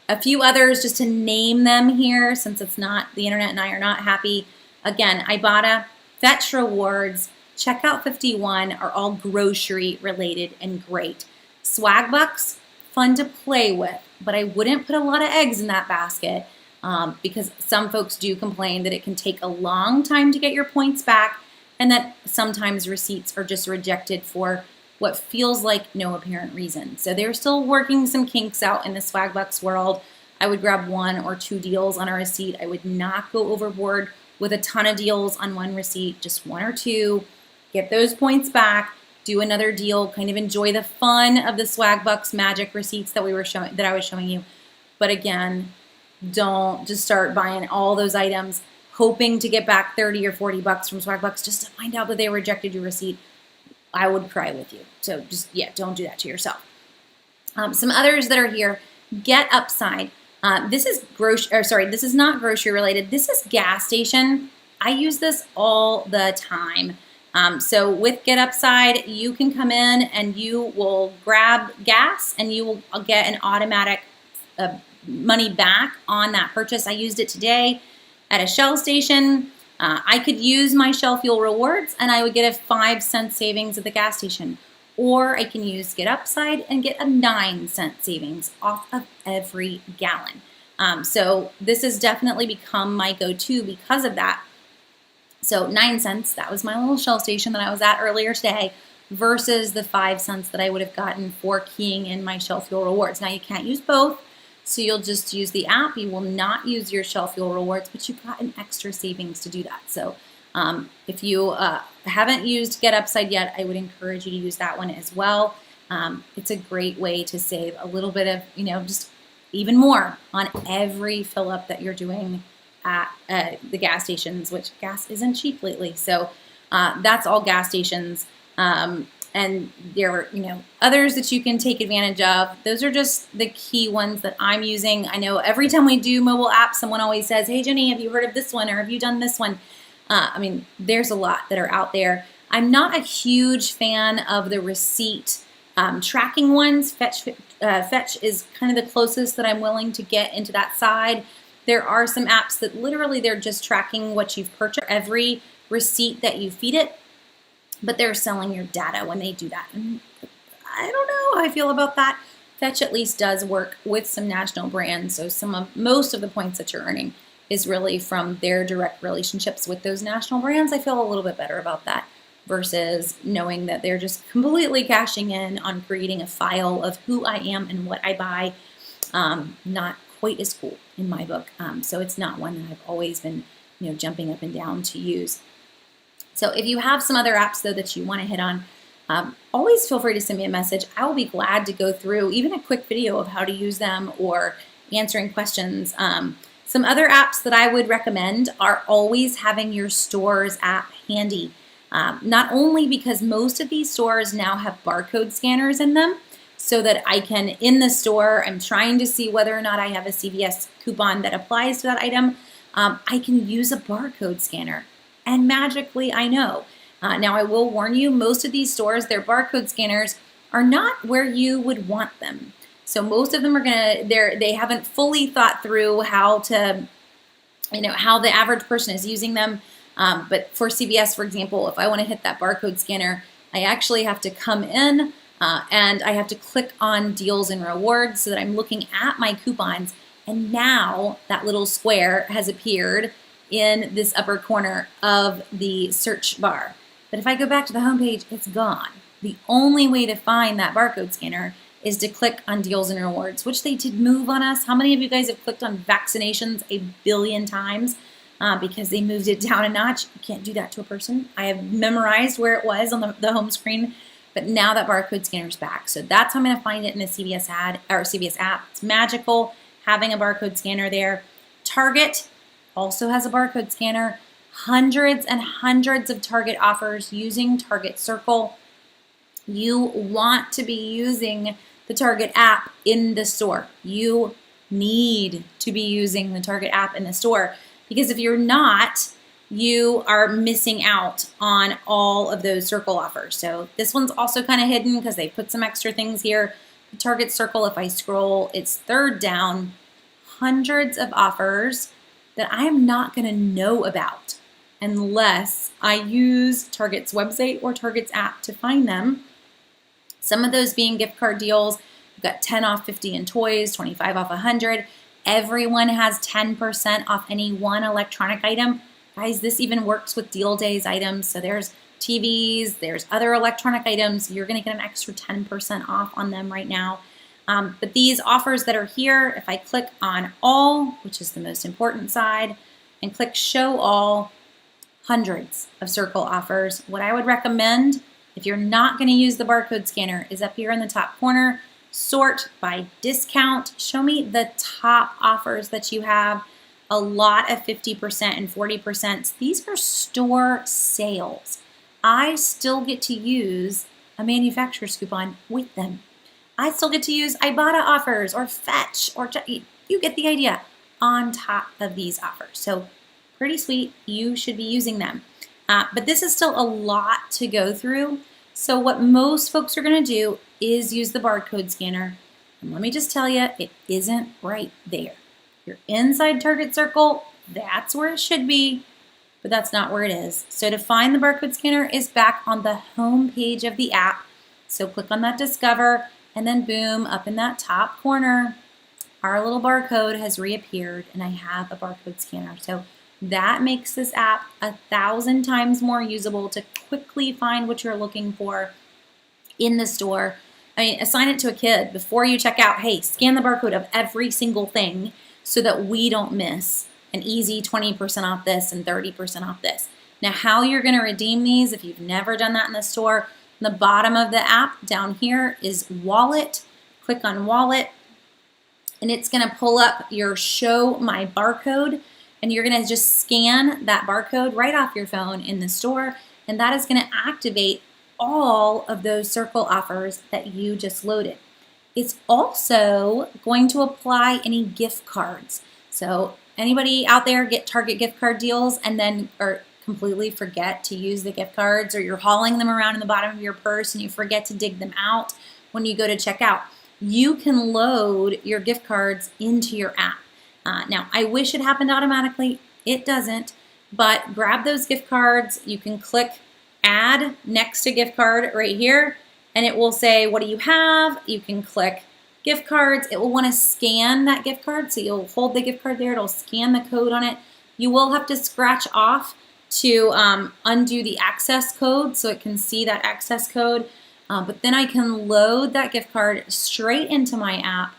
a few others, just to name them here, since it's not, the internet and I are not happy. Again, Ibotta, Fetch Rewards, Checkout 51 are all grocery related and great. Swagbucks, fun to play with, but I wouldn't put a lot of eggs in that basket because some folks do complain that it can take a long time to get your points back and that sometimes receipts are just rejected for what feels like no apparent reason. So they're still working some kinks out in the Swagbucks world. I would grab 1 or 2 deals on a receipt. I would not go overboard with a ton of deals on one receipt, just 1 or 2. Get those points back, do another deal, kind of enjoy the fun of the Swagbucks magic receipts that I was showing you. But again, don't just start buying all those items hoping to get back 30 or 40 bucks from Swagbucks just to find out that they rejected your receipt. I would cry with you. So just, don't do that to yourself. Some others that are here, Get Upside. This is this is not grocery related. This is gas station. I use this all the time. So with Get Upside, you can come in and you will grab gas and you will get an automatic money back on that purchase. I used it today at a Shell station. I could use my Shell Fuel Rewards and I would get a 5-cent savings at the gas station. Or I can use Get Upside and get a 9-cent savings off of every gallon. So this has definitely become my go-to because of that. So 9 cents, that was my little Shell station that I was at earlier today, versus the 5 cents that I would have gotten for keying in my Shell Fuel Rewards. Now you can't use both, so you'll just use the app. You will not use your Shell Fuel Rewards, but you've got an extra savings to do that. So if you haven't used Get Upside yet, I would encourage you to use that one as well. It's a great way to save a little bit of, just even more on every fill up that you're doing at the gas stations, which gas isn't cheap lately. So that's all gas stations. And there are, others that you can take advantage of. Those are just the key ones that I'm using. I know every time we do mobile apps, someone always says, "Hey, Jenny, have you heard of this one? Or have you done this one?" There's a lot that are out there. I'm not a huge fan of the receipt tracking ones. Fetch is kind of the closest that I'm willing to get into that side. There are some apps that literally they're just tracking what you've purchased, every receipt that you feed it, but they're selling your data when they do that. And I don't know how I feel about that. Fetch at least does work with some national brands, so most of the points that you're earning is really from their direct relationships with those national brands. I feel a little bit better about that versus knowing that they're just completely cashing in on creating a file of who I am and what I buy. Not quite as cool in my book. So it's not one that I've always been, jumping up and down to use. So if you have some other apps though that you want to hit on, always feel free to send me a message. I will be glad to go through even a quick video of how to use them or answering questions. Some other apps that I would recommend are always having your stores app handy. Not only because most of these stores now have barcode scanners in them, so that I can, in the store, I'm trying to see whether or not I have a CVS coupon that applies to that item. I can use a barcode scanner, and magically I know. Now I will warn you, most of these stores, their barcode scanners are not where you would want them. So most of them they haven't fully thought through how to, how the average person is using them. But for CVS, for example, if I want to hit that barcode scanner, I actually have to come in and I have to click on deals and rewards so that I'm looking at my coupons. And now that little square has appeared in this upper corner of the search bar. But if I go back to the homepage, it's gone. The only way to find that barcode scanner is to click on deals and rewards, which they did move on us. How many of you guys have clicked on vaccinations a billion times because they moved it down a notch? You can't do that to a person. I have memorized where it was on the home screen, but now that barcode scanner's back. So that's how I'm going to find it in the CVS ad or CVS app. It's magical having a barcode scanner there. Target also has a barcode scanner. Hundreds and hundreds of Target offers using Target Circle. You want to be using the Target app in the store. You need to be using the Target app in the store. because if you're not, you are missing out on all of those circle offers. So this one's also kind of hidden because they put some extra things here. The Target Circle, if I scroll, it's third down, hundreds of offers that I am not going to know about unless I use Target's website or Target's app to find them. Some of those being gift card deals. We've got 10 off 50 in toys, 25 off 100. Everyone has 10% off any one electronic item. Guys, this even works with deal days items. So there's TVs, there's other electronic items. You're going to get an extra 10% off on them right now. But these offers that are here, if I click on all, which is the most important side, and click show all, hundreds of circle offers. What I would recommend, if you're not going to use the barcode scanner, is up here in the top corner, sort by discount. Show me the top offers that you have. A lot of 50% and 40%. These are store sales. I still get to use a manufacturer's coupon with them. I still get to use Ibotta offers or Fetch, or you get the idea, on top of these offers. So pretty sweet. You should be using them. But this is still a lot to go through. So what most folks are going to do is use the barcode scanner. And let me just tell you, it isn't right there. You're inside Target Circle. That's where it should be, but that's not where it is. So to find the barcode scanner is back on the home page of the app. So click on that Discover, and then boom, up in that top corner, our little barcode has reappeared, and I have a barcode scanner. So that makes this app 1,000 times more usable to quickly find what you're looking for in the store. I mean, assign it to a kid before you check out. Hey, scan the barcode of every single thing so that we don't miss an easy 20% off this and 30% off this. Now, how you're going to redeem these, if you've never done that in the store, in the bottom of the app down here is Wallet. Click on Wallet, and it's going to pull up your Show My Barcode, and you're going to just scan that barcode right off your phone in the store, and that is going to activate all of those circle offers that you just loaded. It's also going to apply any gift cards. So anybody out there get Target gift card deals and then or completely forget to use the gift cards, or you're hauling them around in the bottom of your purse and you forget to dig them out when you go to check out, you can load your gift cards into your app. Now, I wish it happened automatically. It doesn't, but grab those gift cards. You can click Add next to gift card right here, and it will say, what do you have? You can click gift cards. It will want to scan that gift card. So you'll hold the gift card there. It'll scan the code on it. You will have to scratch off to undo the access code so it can see that access code. But then I can load that gift card straight into my app,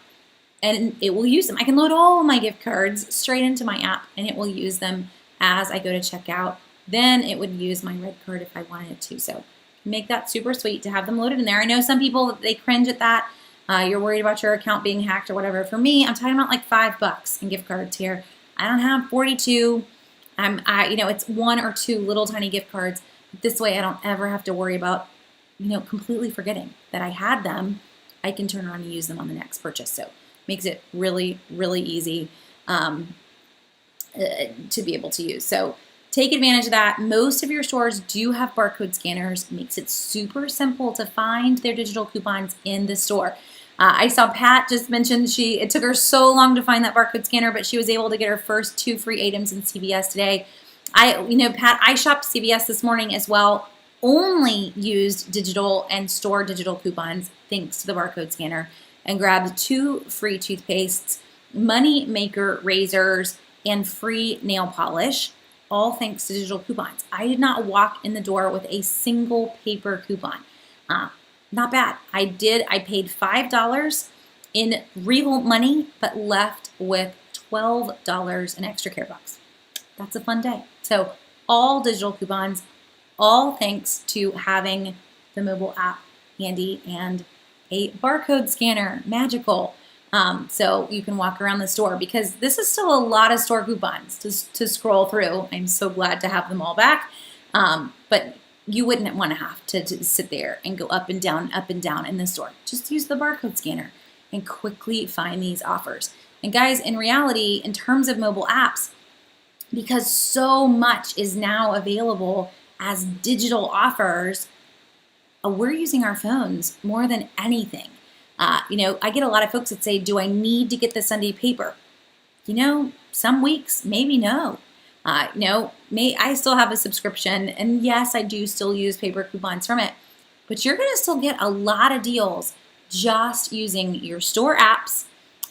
and it will use them. I can load all of my gift cards straight into my app, and it will use them as I go to check out. Then it would use my red card if I wanted it to. So make that super sweet to have them loaded in there. I know some people, they cringe at that. You're worried about your account being hacked or whatever. For me, I'm talking about like $5 in gift cards here. I don't have 42. It's 1 or 2 little tiny gift cards. This way I don't ever have to worry about, completely forgetting that I had them. I can turn around and use them on the next purchase. So makes it really, really easy to be able to use. So take advantage of that. Most of your stores do have barcode scanners. It makes it super simple to find their digital coupons in the store. I saw Pat just mentioned it took her so long to find that barcode scanner, but she was able to get her first 2 free items in CVS today. Pat, I shopped CVS this morning as well. Only used digital and store digital coupons thanks to the barcode scanner, and grabbed 2 free toothpastes, Money Maker razors, and free nail polish, all thanks to digital coupons. I did not walk in the door with a single paper coupon. Not bad. I paid $5 in real money, but left with $12 in extra care bucks. That's a fun day. So all digital coupons, all thanks to having the mobile app handy and a barcode scanner, magical. So you can walk around the store, because this is still a lot of store coupons to scroll through. I'm so glad to have them all back. But you wouldn't want to have to sit there and go up and down in the store. Just use the barcode scanner and quickly find these offers. And guys, in reality, in terms of mobile apps, because so much is now available as digital offers. We're using our phones more than anything. I get a lot of folks that say, do I need to get the Sunday paper? Some weeks, maybe no. I still have a subscription, and yes, I do still use paper coupons from it, but you're going to still get a lot of deals just using your store apps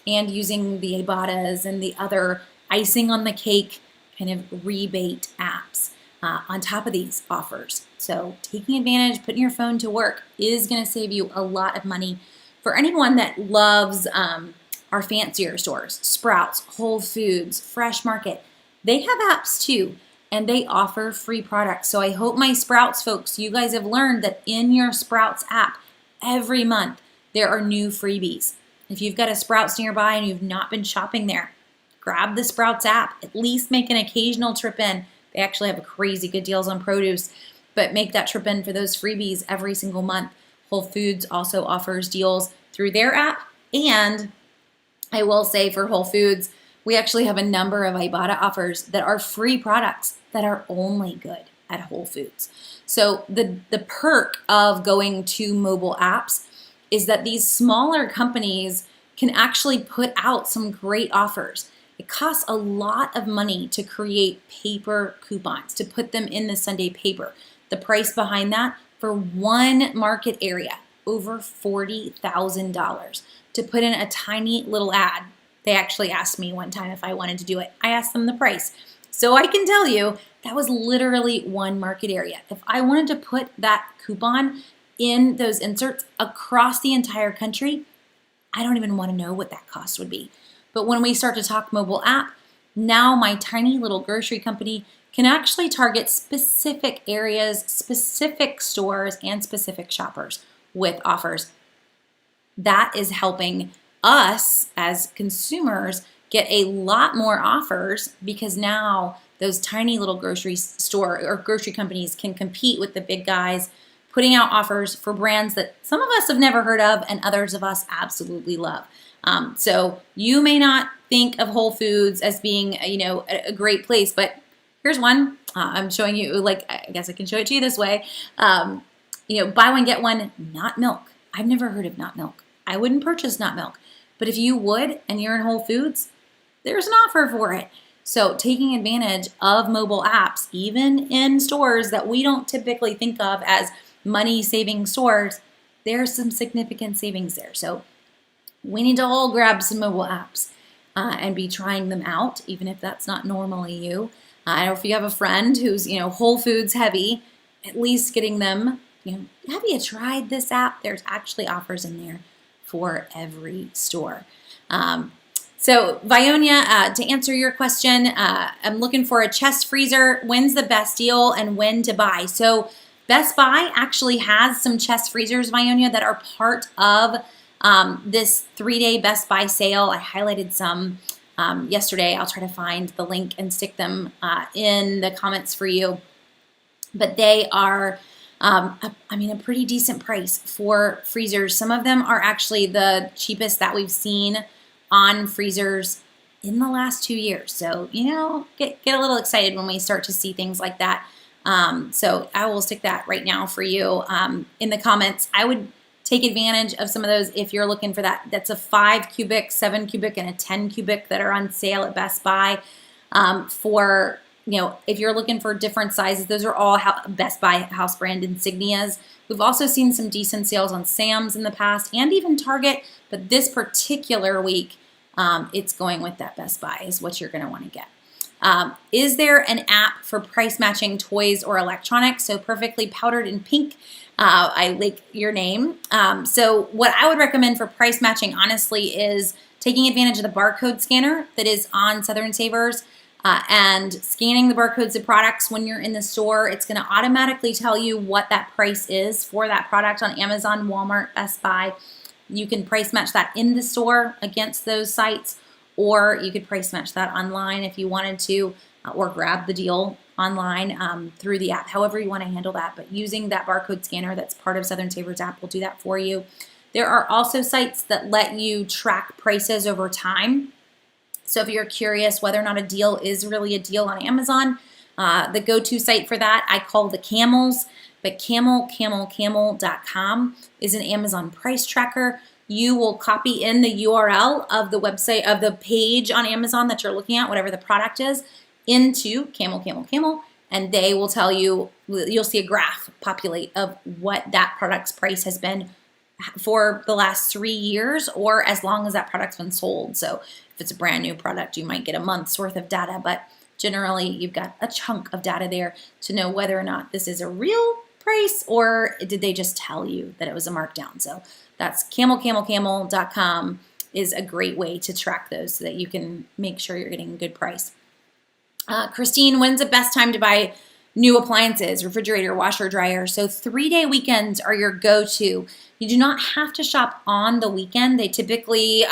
and using the Ibotta's and the other icing on the cake kind of rebate apps on top of these offers. So taking advantage, putting your phone to work is going to save you a lot of money. For anyone that loves our fancier stores, Sprouts, Whole Foods, Fresh Market, they have apps too, and they offer free products. So I hope my Sprouts folks, you guys have learned that in your Sprouts app, every month, there are new freebies. If you've got a Sprouts nearby and you've not been shopping there, grab the Sprouts app, at least make an occasional trip in. They actually have crazy good deals on produce, but make that trip in for those freebies every single month. Whole Foods also offers deals through their app, and I will say for Whole Foods, we actually have a number of Ibotta offers that are free products that are only good at Whole Foods. So the perk of going to mobile apps is that these smaller companies can actually put out some great offers. It costs a lot of money to create paper coupons, to put them in the Sunday paper. The price behind that for one market area, over $40,000 to put in a tiny little ad. They actually asked me one time if I wanted to do it. I asked them the price. So I can tell you that was literally one market area. If I wanted to put that coupon in those inserts across the entire country, I don't even want to know what that cost would be. But when we start to talk mobile app, now my tiny little grocery company can actually target specific areas, specific stores, and specific shoppers with offers. That is helping us as consumers get a lot more offers because now those tiny little grocery store or grocery companies can compete with the big guys, putting out offers for brands that some of us have never heard of and others of us absolutely love. So you may not think of Whole Foods as being, a great place, but here's one. I'm showing you, I guess I can show it to you this way. Buy one, get one, Not Milk. I've never heard of Not Milk. I wouldn't purchase Not Milk. But if you would, and you're in Whole Foods, there's an offer for it. So taking advantage of mobile apps, even in stores that we don't typically think of as money-saving stores, there's some significant savings there. So we need to all grab some mobile apps and be trying them out, even if that's not normally you. I don't know if you have a friend who's, Whole Foods heavy, at least getting them, have you tried this app? There's actually offers in there for every store. So Vionia, to answer your question, I'm looking for a chest freezer. When's the best deal and when to buy? So Best Buy actually has some chest freezers, Vionia, that are part of this 3-day Best Buy sale. I highlighted some yesterday. I'll try to find the link and stick them in the comments for you. But they are a pretty decent price for freezers. Some of them are actually the cheapest that we've seen on freezers in the last 2 years. So, get a little excited when we start to see things like that. So I will stick that right now for you in the comments. I would take advantage of some of those if you're looking for that. That's a 5 cubic, 7 cubic, and a 10 cubic that are on sale at Best Buy for if you're looking for different sizes. Those are all Best Buy house brand insignias. We've also seen some decent sales on Sam's in the past and even Target, but this particular week, it's going with that Best Buy is what you're going to want to get. Is there an app for price matching toys or electronics? So Perfectly Powdered in Pink. I like your name. So what I would recommend for price matching, honestly, is taking advantage of the barcode scanner that is on Southern Savers and scanning the barcodes of products when you're in the store. It's going to automatically tell you what that price is for that product on Amazon, Walmart, Best Buy. You can price match that in the store against those sites, or you could price match that online if you wanted to, or grab the deal online through the app, however you want to handle that. But using that barcode scanner that's part of Southern Savers app will do that for you. There are also sites that let you track prices over time. So if you're curious whether or not a deal is really a deal on Amazon, the go-to site for that I call the Camels, but camel.com is an Amazon price tracker. You will copy in the URL of the website of the page on Amazon that you're looking at, whatever the product is, into Camel, and they will tell you, you'll see a graph populate of what that product's price has been for the last 3 years or as long as that product's been sold. So if it's a brand new product, you might get a month's worth of data, but generally you've got a chunk of data there to know whether or not this is a real price or did they just tell you that it was a markdown. So that's camel.com is a great way to track those so that you can make sure you're getting a good price. Christine, when's the best time to buy new appliances, refrigerator, washer, dryer? So 3-day weekends are your go-to. You do not have to shop on the weekend. They typically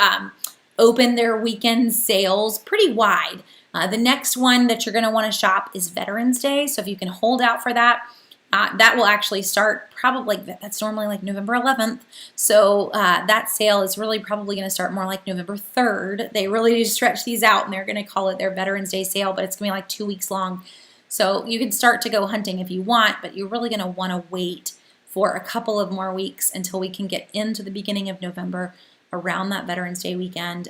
open their weekend sales pretty wide. The next one that you're going to want to shop is Veterans Day. So if you can hold out for that, that will actually start probably, that's normally like November 11th. So that sale is really probably going to start more like November 3rd. They really do stretch these out and they're going to call it their Veterans Day sale, but it's going to be like 2 weeks long. So you can start to go hunting if you want, but you're really going to want to wait for a couple of more weeks until we can get into the beginning of November around that Veterans Day weekend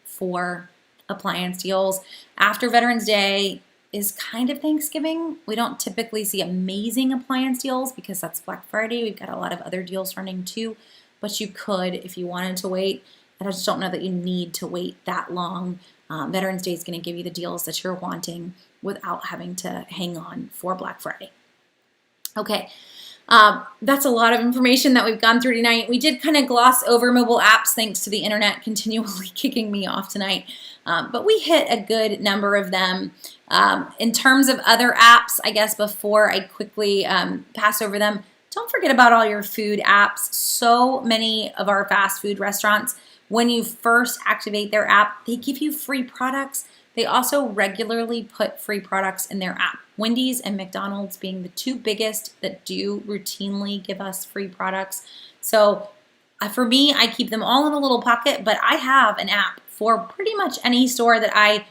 for appliance deals. After Veterans Day is kind of Thanksgiving. We don't typically see amazing appliance deals because that's Black Friday. We've got a lot of other deals running too, but you could if you wanted to wait. I just don't know that you need to wait that long. Veterans Day is going to give you the deals that you're wanting without having to hang on for Black Friday. Okay. That's a lot of information that we've gone through tonight. We did kind of gloss over mobile apps thanks to the internet continually kicking me off tonight. But we hit a good number of them. In terms of other apps, I guess before I quickly pass over them, don't forget about all your food apps. So many of our fast food restaurants, when you first activate their app, they give you free products. They also regularly put free products in their app. Wendy's and McDonald's being the two biggest that do routinely give us free products. So for me, I keep them all in a little pocket, but I have an app for pretty much any store that I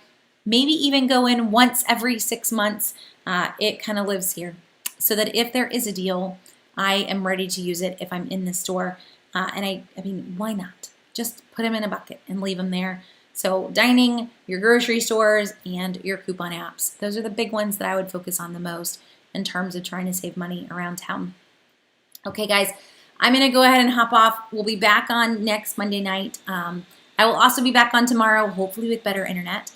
maybe even go in once every 6 months. It kind of lives here so that if there is a deal, I am ready to use it if I'm in the store. And I mean, why not? Just put them in a bucket and leave them there. So dining, your grocery stores, and your coupon apps. Those are the big ones that I would focus on the most in terms of trying to save money around town. Okay, guys, I'm going to go ahead and hop off. We'll be back on next Monday night. I will also be back on tomorrow, hopefully with better internet,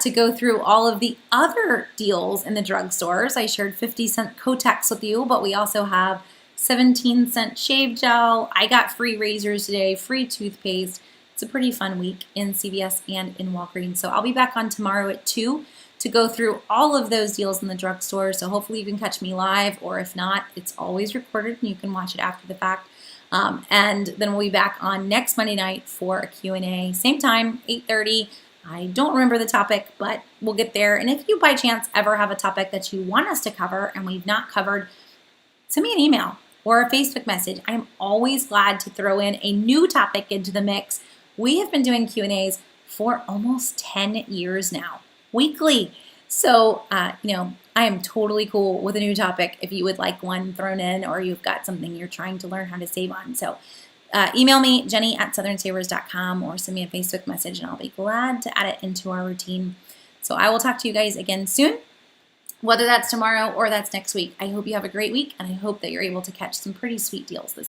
to go through all of the other deals in the drugstores. I shared 50-cent Kotex with you, but we also have 17-cent shave gel. I got free razors today, free toothpaste. It's a pretty fun week in CVS and in Walgreens. So I'll be back on tomorrow at 2 to go through all of those deals in the drugstore. So hopefully you can catch me live, or if not, it's always recorded and you can watch it after the fact. And then we'll be back on next Monday night for a Q&A. Same time, 8:30. I don't remember the topic, but we'll get there. And if you by chance ever have a topic that you want us to cover and we've not covered, send me an email or a Facebook message. I am always glad to throw in a new topic into the mix. We have been doing Q&As for almost 10 years now, weekly. So, I am totally cool with a new topic if you would like one thrown in or you've got something you're trying to learn how to save on. So email me, Jenny@southernsavers.com, or send me a Facebook message and I'll be glad to add it into our routine. So I will talk to you guys again soon, whether that's tomorrow or that's next week. I hope you have a great week and I hope that you're able to catch some pretty sweet deals this